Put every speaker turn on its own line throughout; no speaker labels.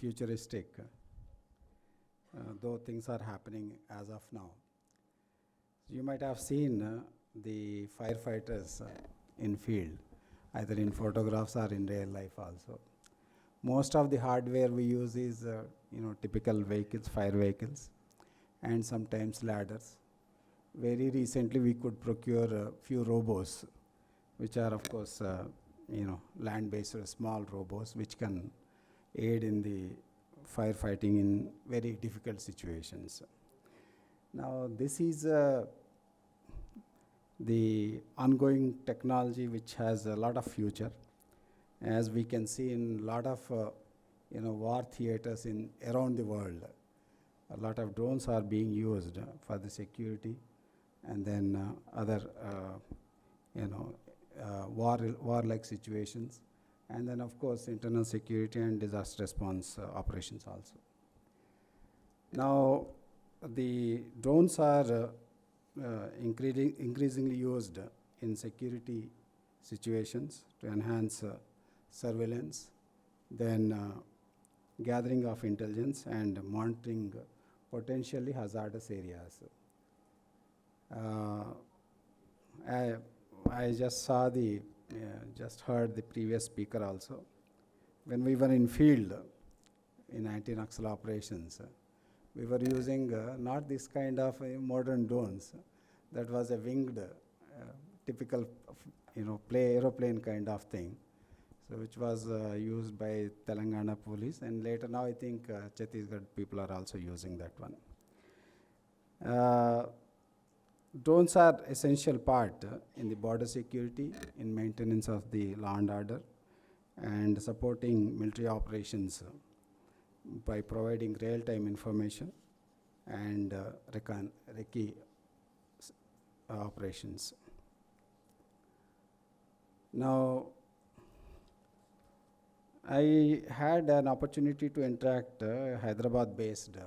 futuristic, though things are happening as of now. You might have seen the firefighters in field, either in photographs or in real life also. Most of the hardware we use is typical vehicles, fire vehicles, and sometimes ladders. Very recently we could procure a few robots, which are of course land-based or small robots, which can aid in the firefighting in very difficult situations. Now this is the ongoing technology which has a lot of future. As we can see in a lot of war theaters around the world, a lot of drones are being used for the security, and then other war-like situations, and then of course internal security and disaster response operations also. Now the drones are increasingly used in security situations to enhance surveillance, then gathering of intelligence and monitoring potentially hazardous areas. I just heard the previous speaker also. When we were in field in anti-Naxal operations, we were using not this kind of modern drones. That was a winged, typical, aeroplane kind of thing. So which was used by Telangana police, and later now I think Chhattisgarh people are also using that one. Drones are essential part in the border security, in maintenance of the law and order, and supporting military operations by providing real-time information and recce operations. Now, I had an opportunity to interact Hyderabad-based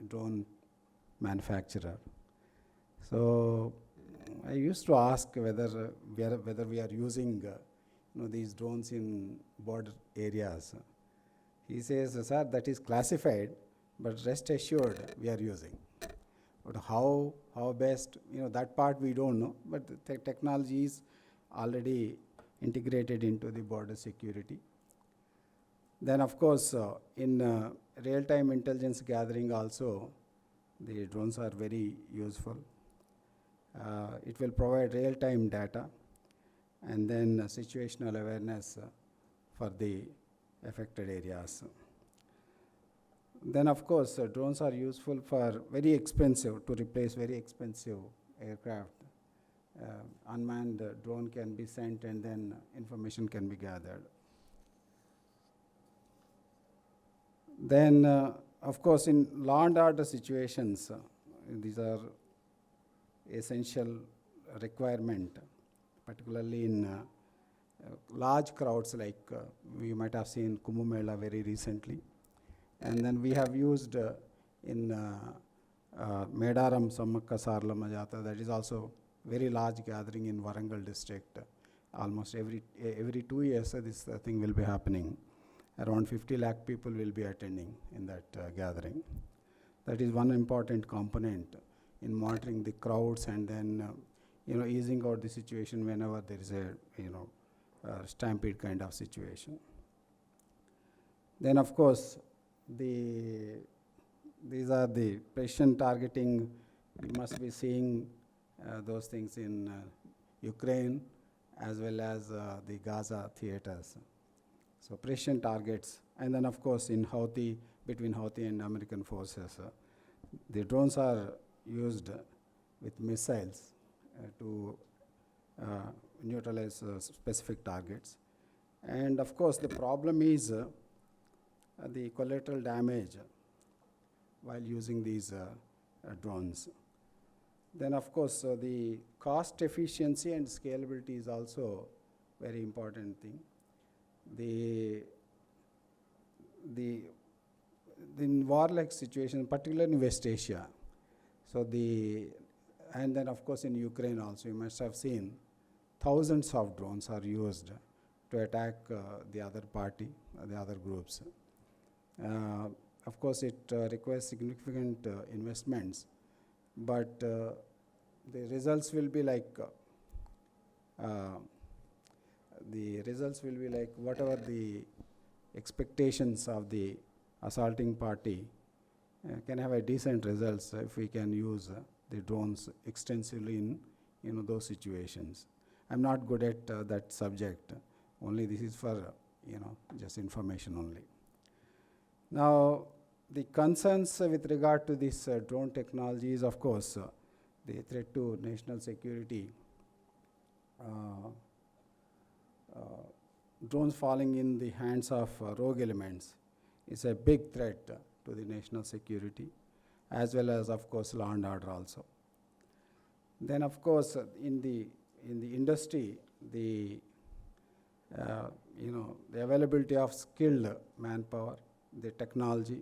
drone manufacturer. So I used to ask whether we are using these drones in border areas. He says, sir, that is classified, but rest assured we are using. But how best, that part we don't know, but the technology is already integrated into the border security. Then of course, in real-time intelligence gathering also, the drones are very useful. It will provide real-time data and then situational awareness for the affected areas. Then of course, drones are useful for to replace very expensive aircraft. Unmanned drone can be sent and then information can be gathered. Then, of course, in law and order situations, these are essential requirement, particularly in large crowds like we might have seen Kumbh Mela very recently. And then we have used in Medaram Sammakka Sarlama Jatra, that is also very large gathering in Warangal district. Almost every 2 years this thing will be happening. Around 50 lakh people will be attending in that gathering. That is one important component in monitoring the crowds and then easing out the situation whenever there is a stampede kind of situation. Then of course, these are the precision targeting. We must be seeing those things in Ukraine as well as the Gaza theaters. So precision targets, and then of course in between Houthi and American forces, the drones are used with missiles to neutralize specific targets. And of course the problem is the collateral damage while using these drones. Then of course the cost efficiency and scalability is also very important thing. In war-like situation, particularly in West Asia, and then of course in Ukraine also, you must have seen thousands of drones are used to attack the other party, the other groups. Of course, it requires significant investments, but the results will be like whatever the expectations of the assaulting party can have a decent results if we can use the drones extensively in those situations. I'm not good at that subject. Only this is for just information only. Now, the concerns with regard to this drone technology is, of course, the threat to national security. Drones falling in the hands of rogue elements is a big threat to the national security, as well as, of course, law and order also. Then, of course, in the industry, the availability of skilled manpower, the technology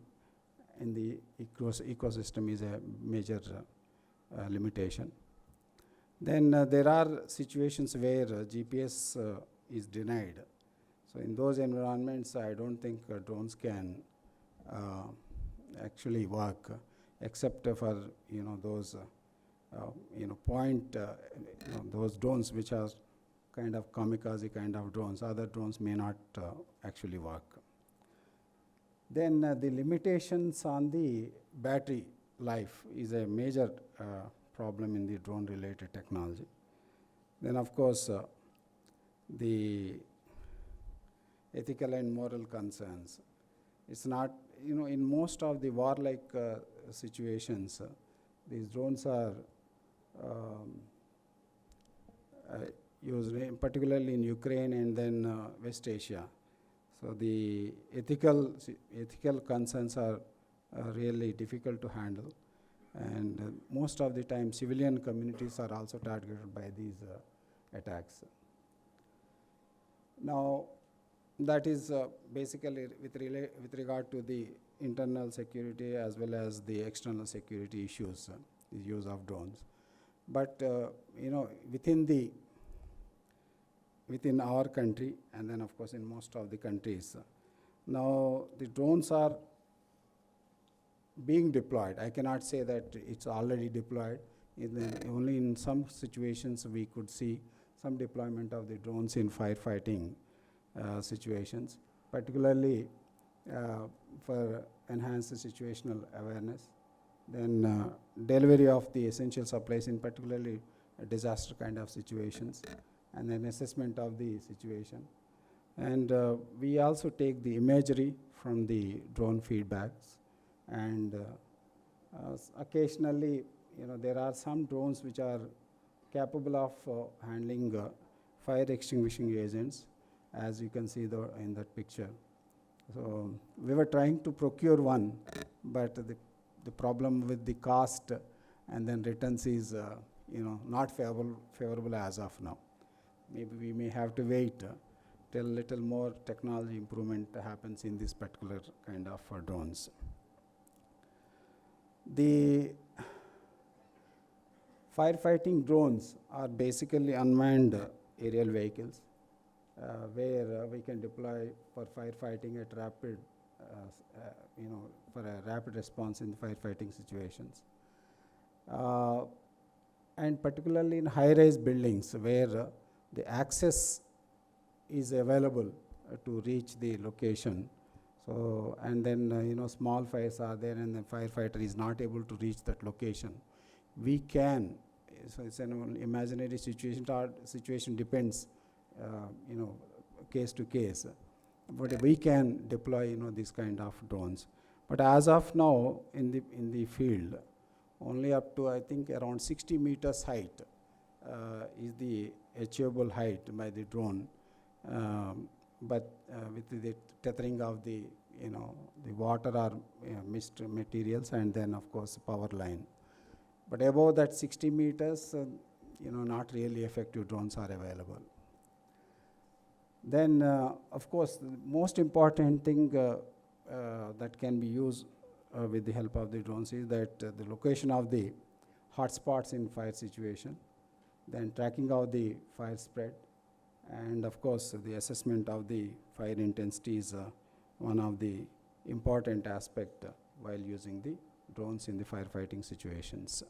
in the ecosystem is a major limitation. Then there are situations where GPS is denied. So in those environments, I don't think drones can actually work, except for those those drones which are kind of kamikaze kind of drones. Other drones may not actually work. Then the limitations on the battery life is a major problem in the drone related technology. Then, of course, the ethical and moral concerns. It's not, in most of the warlike situations, these drones are used, particularly in Ukraine and then West Asia. So the ethical concerns are really difficult to handle, and most of the time civilian communities are also targeted by these attacks. Now, that is basically with regard to the internal security as well as the external security issues, the use of drones. But within our country, and then of course in most of the countries, now the drones are being deployed. I cannot say that it's already deployed. Only in some situations we could see some deployment of the drones in firefighting situations, particularly for enhanced situational awareness. Then delivery of the essential supplies in particularly disaster kind of situations, and then assessment of the situation. And we also take the imagery from the drone feedbacks, and occasionally, there are some drones which are capable of handling fire extinguishing agents, as you can see in that picture. So we were trying to procure one, but the problem with the cost and then returns is not favorable as of now. Maybe we may have to wait till little more technology improvement happens in this particular kind of drones. The firefighting drones are basically unmanned aerial vehicles where we can deploy for firefighting at rapid, for a rapid response in firefighting situations. And particularly in high-rise buildings where the access is available to reach the location. So, and then small fires are there and the firefighter is not able to reach that location. We can, so it's an imaginary situation, situation depends, case to case. But we can deploy, this kind of drones. But as of now, in the field, only up to I think around 60 meters height is the achievable height by the drone. But with the tethering of the the water or mist materials, and then of course power line. But above that 60 meters, not really effective drones are available. Then, of course, the most important thing that can be used with the help of the drones is that the location of the hotspots in fire situation, then tracking of the fire spread, and of course, the assessment of the fire intensity is one of the important aspect while using the drones in the firefighting situations.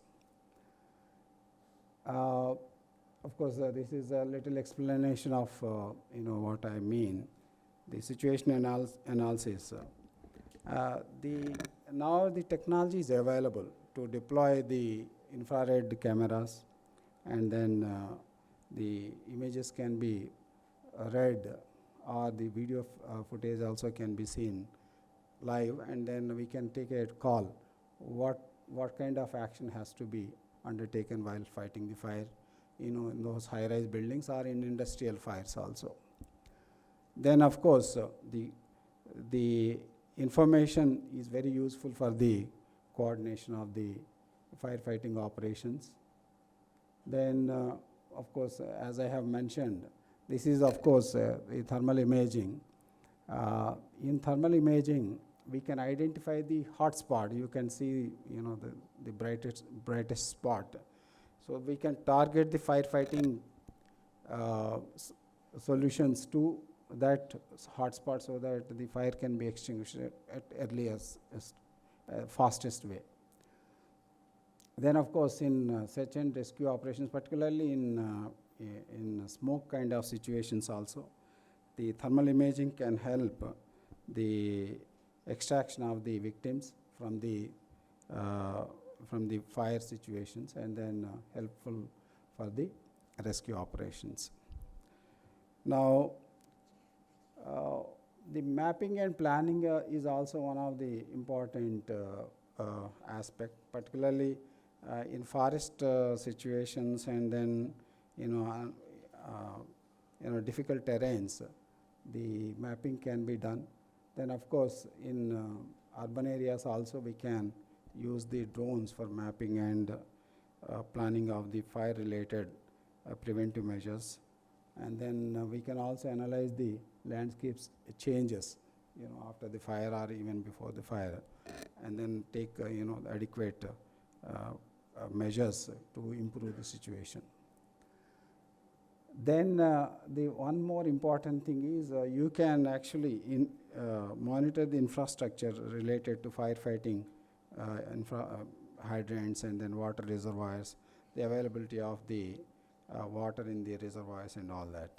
Of course, this is a little explanation of what I mean. The situation analysis. Now the technology is available to deploy the infrared cameras, and then the images can be read, or the video footage also can be seen live, and then we can take a call what kind of action has to be undertaken while fighting the fire, in those high-rise buildings or in industrial fires also. Then, of course, the information is very useful for the coordination of the firefighting operations. Then, of course, as I have mentioned, this is, of course, the thermal imaging. In thermal imaging, we can identify the hot spot. You can see, the brightest spot. So we can target the firefighting solutions to that hotspot so that the fire can be extinguished at earliest, fastest way. Then, of course, in search and rescue operations, particularly in smoke kind of situations also, the thermal imaging can help the extraction of the victims from the fire situations, and then helpful for the rescue operations. Now, the mapping and planning is also one of the important aspect, particularly in forest situations, and then difficult terrains. The mapping can be done. Then, of course, in urban areas also we can use the drones for mapping and planning of the fire-related preventive measures. And then we can also analyze the landscapes changes, after the fire or even before the fire, and then take adequate measures to improve the situation. Then the one more important thing is you can actually monitor the infrastructure related to firefighting, hydrants, and then water reservoirs, the availability of the water in the reservoirs and all that.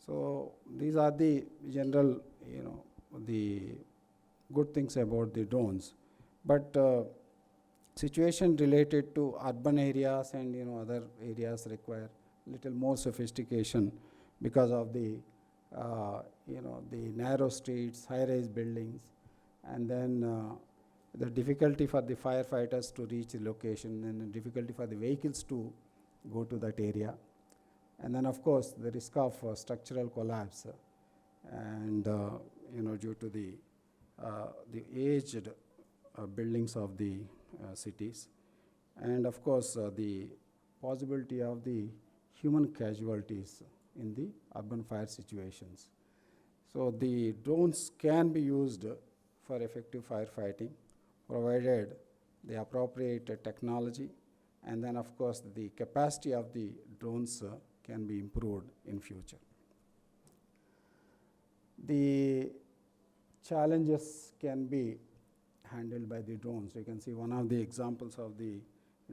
So these are the general, the good things about the drones. But situation related to urban areas and other areas require little more sophistication because of the the narrow streets, high-rise buildings, and then the difficulty for the firefighters to reach the location, and the difficulty for the vehicles to go to that area, and then of course the risk of structural collapse, and due to the aged buildings of the cities, and of course the possibility of the human casualties in the urban fire situations. So the drones can be used for effective firefighting, provided the appropriate technology, and then of course the capacity of the drones can be improved in future. The challenges can be handled by the drones. You can see one of the examples of the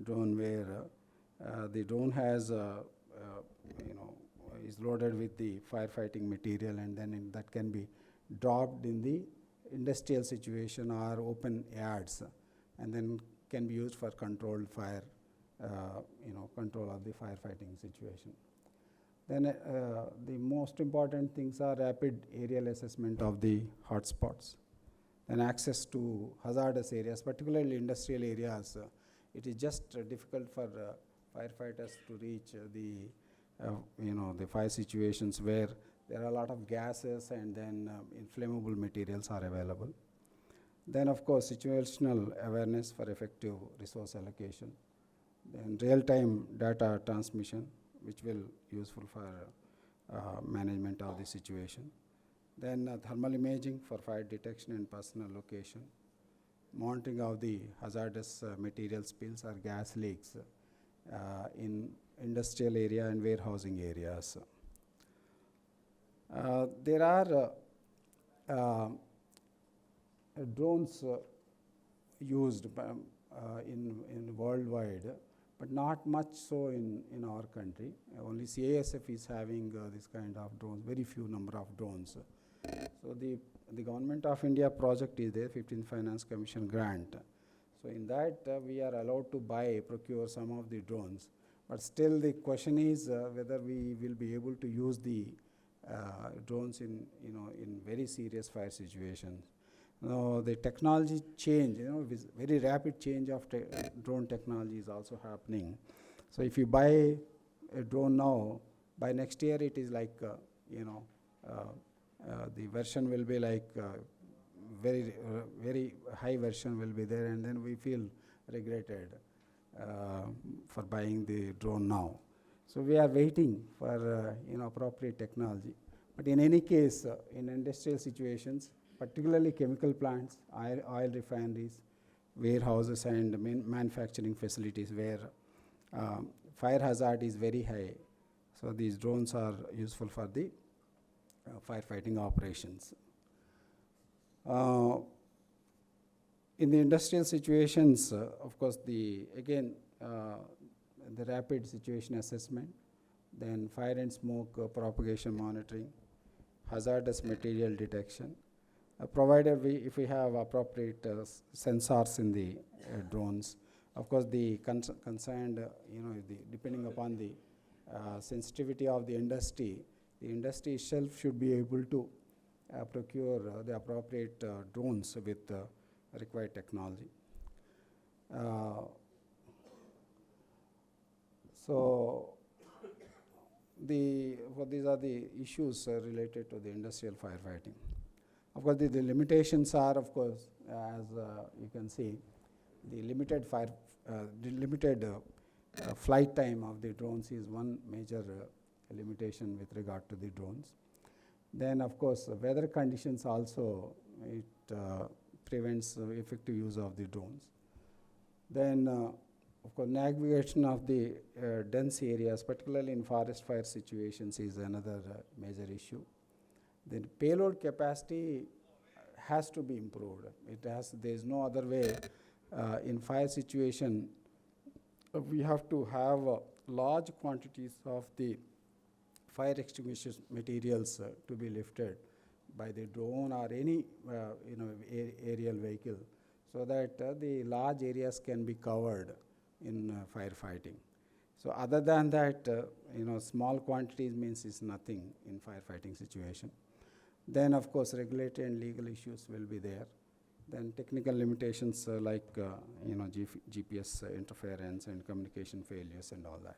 drone where the drone has is loaded with the firefighting material, and then that can be dropped in the industrial situation or open yards, and then can be used for controlled fire, control of the firefighting situation. Then the most important things are rapid aerial assessment of the hotspots, and access to hazardous areas, particularly industrial areas. It is just difficult for firefighters to reach the fire situations where there are a lot of gases, and then inflammable materials are available. Then, of course, situational awareness for effective resource allocation. Then real-time data transmission, which will useful for management of the situation. Then thermal imaging for fire detection and personal location. Monitoring of the hazardous material spills or gas leaks in industrial area and warehousing areas. There are drones used in worldwide, but not much so in our country. Only CASF is having this kind of drones, very few number of drones. So the Government of India project is there, 15th Finance Commission grant. So in that we are allowed to procure some of the drones. But still the question is whether we will be able to use the drones in very serious fire situations. Now the technology change, with very rapid change of drone technology is also happening. So if you buy a drone now, by next year it is like the version will be like very high version will be there, and then we feel regretted for buying the drone now. So we are waiting for appropriate technology. But in any case, in industrial situations, particularly chemical plants, oil refineries, warehouses, and manufacturing facilities where fire hazard is very high, so these drones are useful for the firefighting operations. In the industrial situations, of course, the rapid situation assessment, then fire and smoke propagation monitoring, hazardous material detection, provided if we have appropriate sensors in the drones. Of course, the concerned, depending upon the sensitivity of the industry itself should be able to procure the appropriate drones with required technology. So these are the issues related to the industrial firefighting. Of course, the limitations are, of course, as you can see, the limited flight time of the drones is one major limitation with regard to the drones. Then, of course, weather conditions also, it prevents effective use of the drones. Then, of course, navigation of the dense areas, particularly in forest fire situations, is another major issue. The payload capacity has to be improved. There is no other way. In fire situation, we have to have large quantities of the fire extinguisher materials to be lifted by the drone or any aerial vehicle, so that the large areas can be covered in firefighting. So other than that, small quantities means is nothing in firefighting situation. Then, of course, regulatory and legal issues will be there. Then technical limitations like GPS interference and communication failures and all that.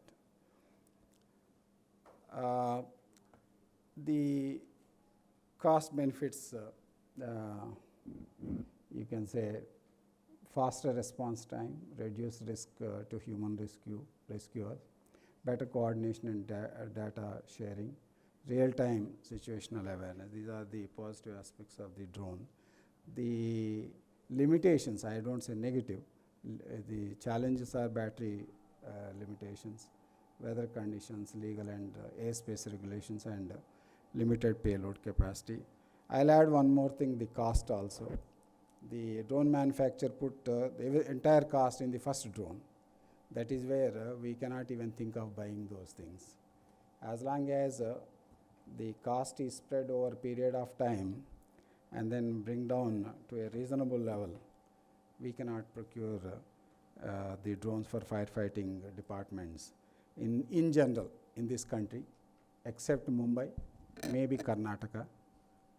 The cost benefits, you can say, faster response time, reduced risk to human rescuers, better coordination and data sharing, real-time situational awareness. These are the positive aspects of the drone. The limitations, I don't say negative, the challenges are battery limitations, weather conditions, legal and airspace regulations, and limited payload capacity. I'll add one more thing, the cost also. The drone manufacturer put the entire cost in the first drone. That is where we cannot even think of buying those things. As long as the cost is spread over a period of time and then bring down to a reasonable level, we cannot procure the drones for firefighting departments in general in this country, except Mumbai, maybe Karnataka,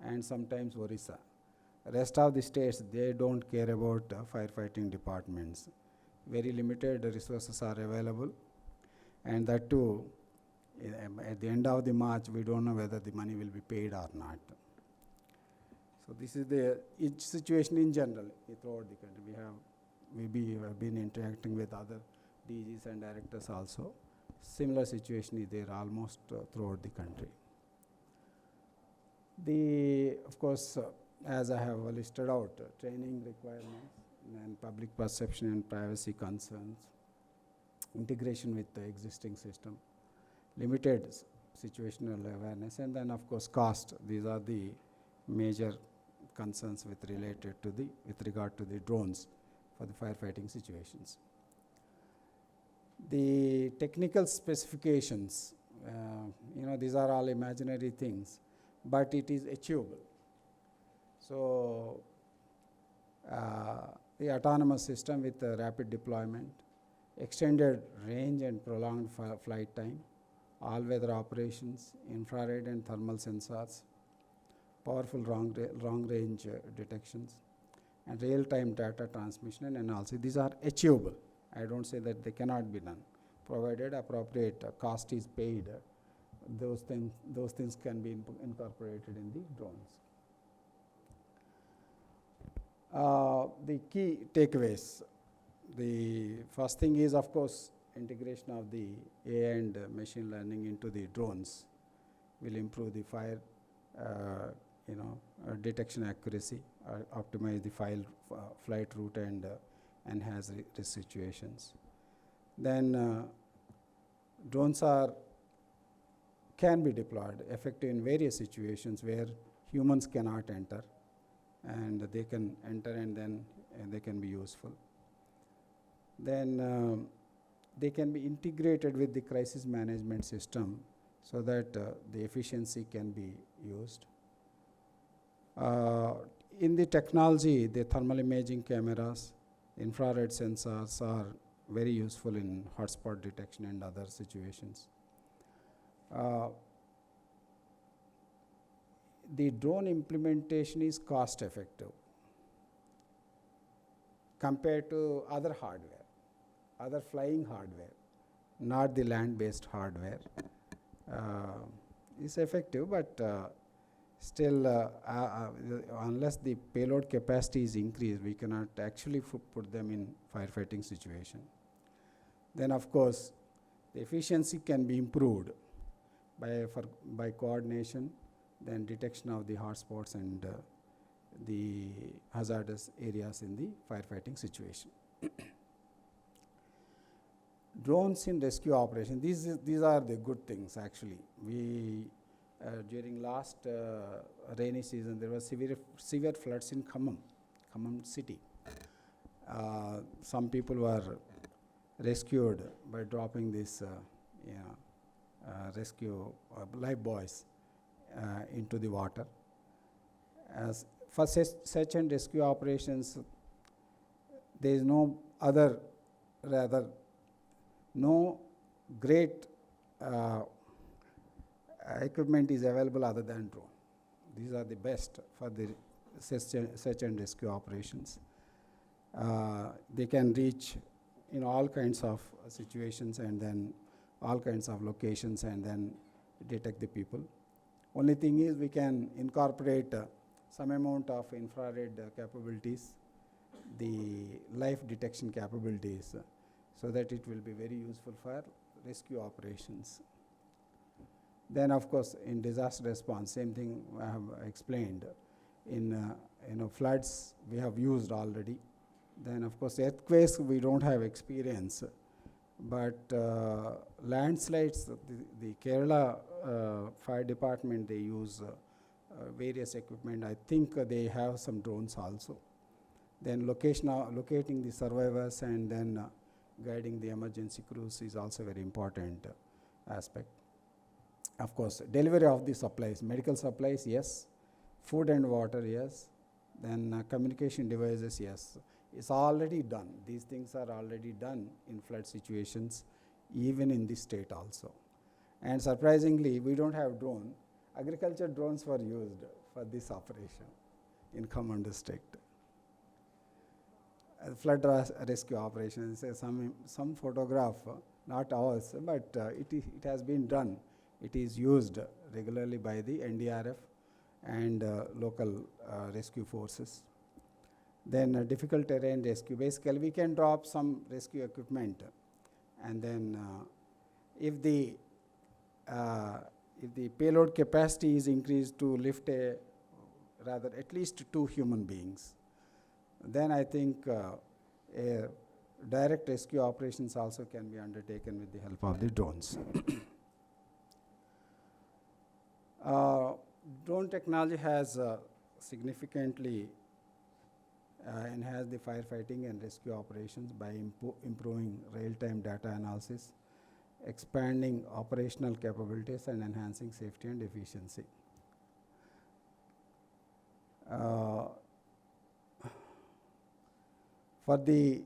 and sometimes Orissa. Rest of the states, they don't care about firefighting departments. Very limited resources are available, and that too, at the end of the March, we don't know whether the money will be paid or not. So this is each situation in general throughout the country. We have been interacting with other DGs and directors also. Similar situation is there almost throughout the country. Of course, as I have listed out, training requirements and public perception and privacy concerns, integration with the existing system, limited situational awareness, and then of course cost. These are the major concerns with regard to the drones for the firefighting situations. The technical specifications, these are all imaginary things, but it is achievable. So the autonomous system with rapid deployment, extended range and prolonged flight time, all-weather operations, infrared and thermal sensors, powerful long-range detections, and real-time data transmission and analysis. These are achievable. I don't say that they cannot be done, provided appropriate cost is paid. Those things can be incorporated in the drones. The key takeaways. The first thing is, of course, integration of the AI and machine learning into the drones will improve the fire detection accuracy, optimize the flight route, and enhance risk situations. Then drones can be deployed effective in various situations where humans cannot enter, and they can enter and then they can be useful. Then they can be integrated with the crisis management system so that the efficiency can be used. In the technology, the thermal imaging cameras, infrared sensors are very useful in hotspot detection and other situations. The drone implementation is cost effective compared to other hardware, other flying hardware, not the land-based hardware. Is effective, but still, unless the payload capacity is increased, we cannot actually put them in firefighting situation. Then, of course, the efficiency can be improved by coordination, then detection of the hotspots and the hazardous areas in the firefighting situation. Drones in rescue operation. These are the good things actually. We during last rainy season, there was severe floods in Khammam city. Some people were rescued by dropping this rescue life buoys into the water. As for search and rescue operations, there is no great equipment is available other than drone. These are the best for the search and rescue operations. They can reach in all kinds of situations and then all kinds of locations and then detect the people. Only thing is we can incorporate some amount of infrared capabilities, the life detection capabilities, so that it will be very useful for rescue operations. Then, of course, in disaster response, same thing I have explained. In floods, we have used already. Then, of course, earthquakes, we don't have experience. But landslides, the Kerala fire department, they use various equipment. I think they have some drones also. Then locating the survivors and then guiding the emergency crews is also very important aspect. Of course, delivery of the supplies, medical supplies, yes. Food and water, yes. Then communication devices, yes. It's already done. These things are already done in flood situations, even in this state also. And surprisingly, we don't have drone. Agriculture drones were used for this operation in Khammam district. Flood rescue operations, some photograph, not ours, but it has been done. It is used regularly by the NDRF and local rescue forces. Then difficult terrain rescue. Basically, we can drop some rescue equipment, and then if the payload capacity is increased to lift at least 2 human beings, then I think direct rescue operations also can be undertaken with the help of the drones. Drone technology has significantly enhance the firefighting and rescue operations by improving real-time data analysis, expanding operational capabilities, and enhancing safety and efficiency. For the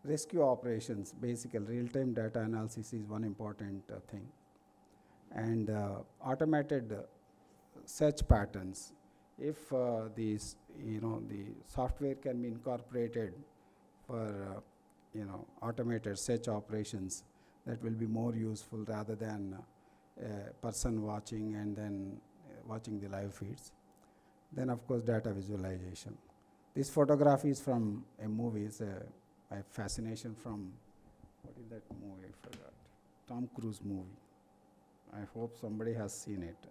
rescue operations, basically real-time data analysis is one important thing, and automated search patterns. If the software can be incorporated for automated search operations, that will be more useful rather than a person watching and then watching the live feeds. Then of course data visualization. This photograph is from a movie. It's a fascination from, what is that movie? I forgot. Tom Cruise movie. I hope somebody has seen it.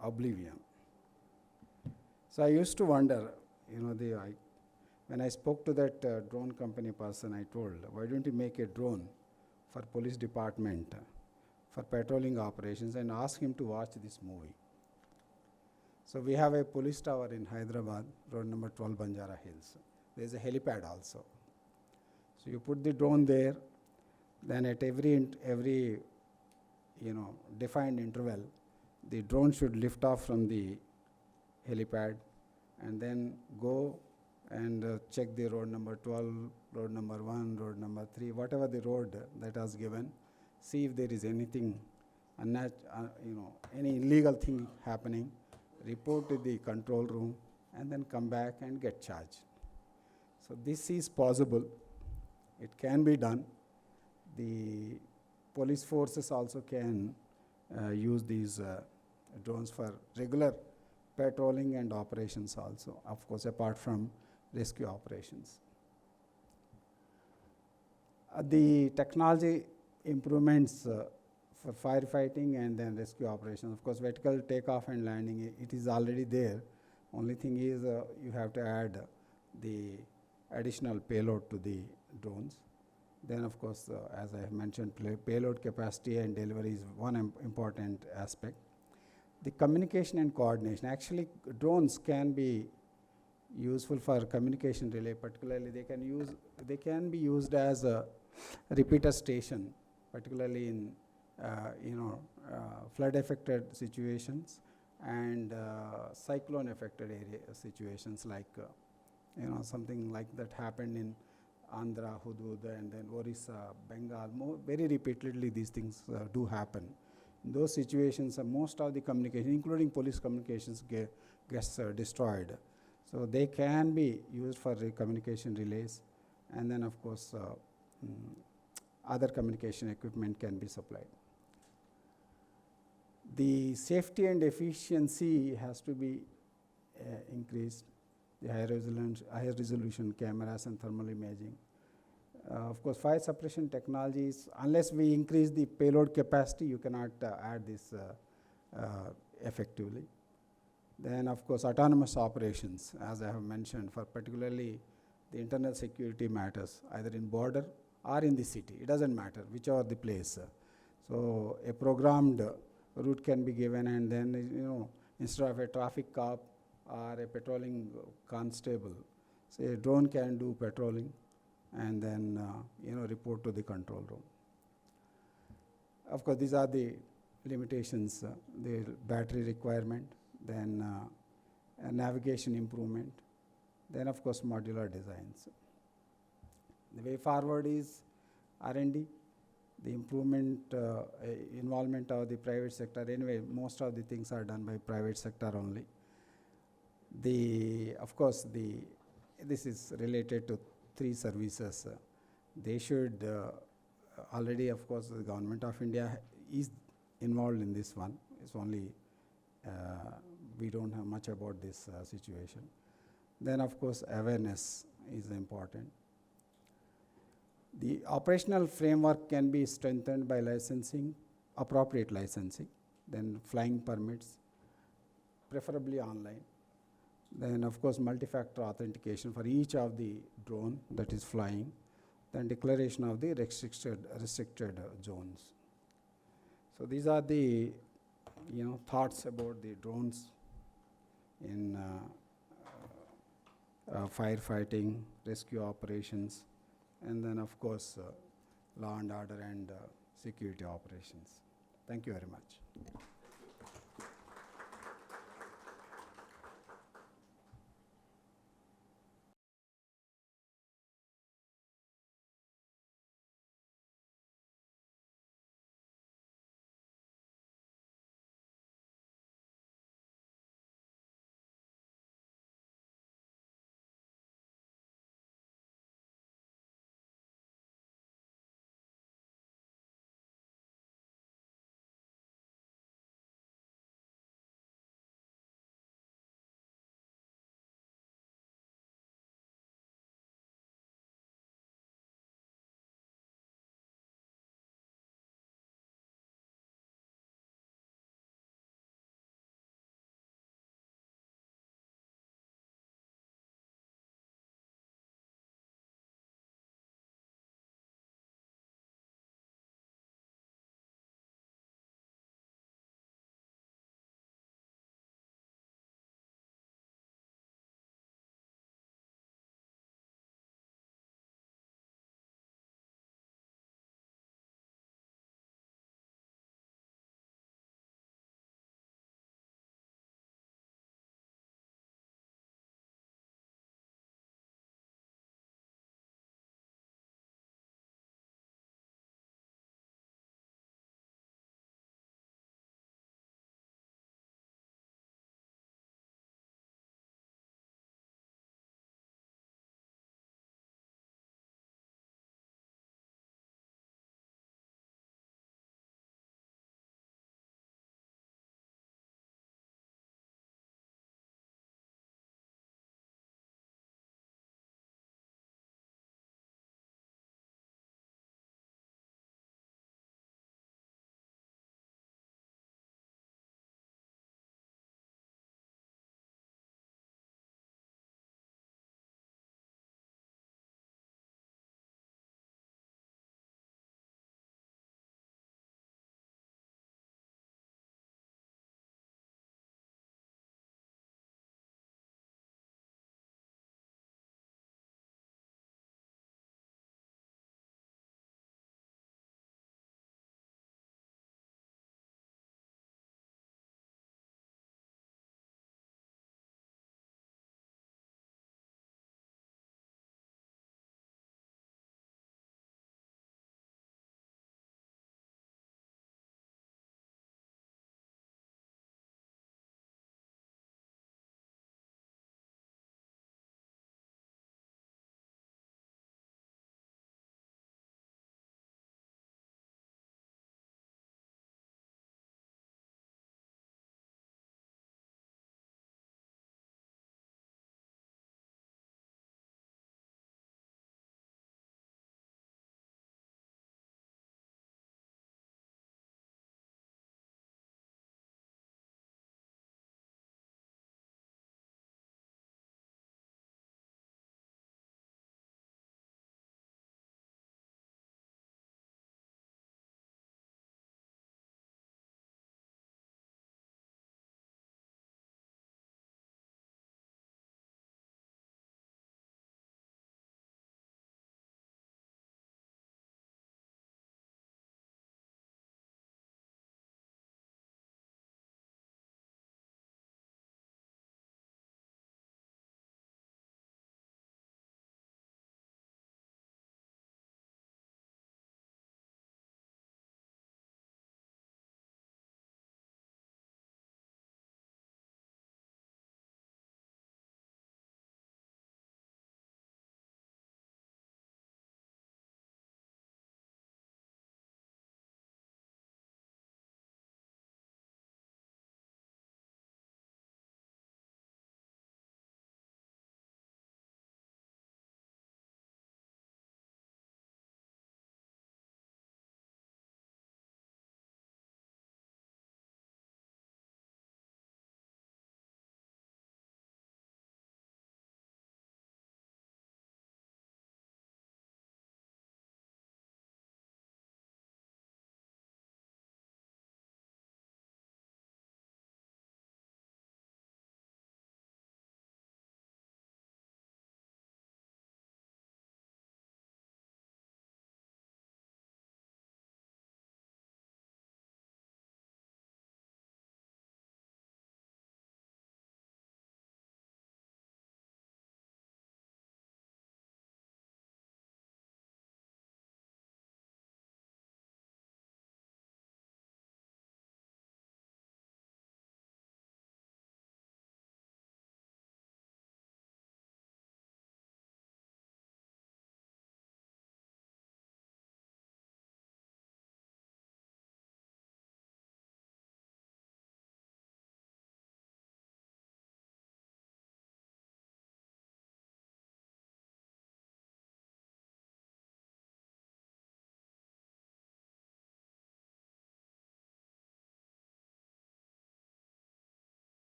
Oblivion. So I used to wonder, when I spoke to that drone company person, I told, why don't you make a drone for police department for patrolling operations, and ask him to watch this movie. So we have a police tower in Hyderabad, road number 12, Banjara Hills. There's a helipad also. So you put the drone there, then at every defined interval, the drone should lift off from the helipad and then go and check the road number 12, road number 1, road number 3, whatever the road that was given, see if there is anything, any illegal thing happening, report to the control room, and then come back and get charged. So this is possible. It can be done. The police forces also can use these drones for regular patrolling and operations also, of course, apart from rescue operations. The technology improvements for firefighting and then rescue operations. Of course, vertical takeoff and landing, it is already there. Only thing is you have to add the additional payload to the drones. Then, of course, as I have mentioned, payload capacity and delivery is one important aspect. The communication and coordination. Actually, drones can be useful for communication relay. Particularly, they can be used as a repeater station, particularly in flood-affected situations and cyclone-affected area situations, like something like that happened in Andhra, Hudud, and then Orissa, Bengal. Very repeatedly, these things do happen. In those situations, most of the communication, including police communications, gets destroyed. So they can be used for communication relays, and then of course other communication equipment can be supplied. The safety and efficiency has to be increased. The higher resolution cameras and thermal imaging. Of course, fire suppression technologies, unless we increase the payload capacity, you cannot add this effectively. Then, of course, autonomous operations, as I have mentioned, for particularly the internal security matters, either in border or in the city. It doesn't matter, whichever the place. So a programmed route can be given, and then instead of a traffic cop or a patrolling constable, say a drone can do patrolling, and then report to the control room. Of course, these are the limitations: the battery requirement, then navigation improvement, then of course modular designs. The way forward is R&D, the improvement, involvement of the private sector. Anyway, most of the things are done by private sector only. Of course, this is related to 3 services. They should already, of course, the government of India is involved in this one. It's only we don't have much about this situation. Then, of course, awareness is important. The operational framework can be strengthened by licensing, appropriate licensing, then flying permits, preferably online. Then, of course, multi-factor authentication for each of the drone that is flying, then declaration of the restricted zones. So these are the thoughts about the drones in firefighting, rescue operations, and then of course law and order and security operations. Thank you very much.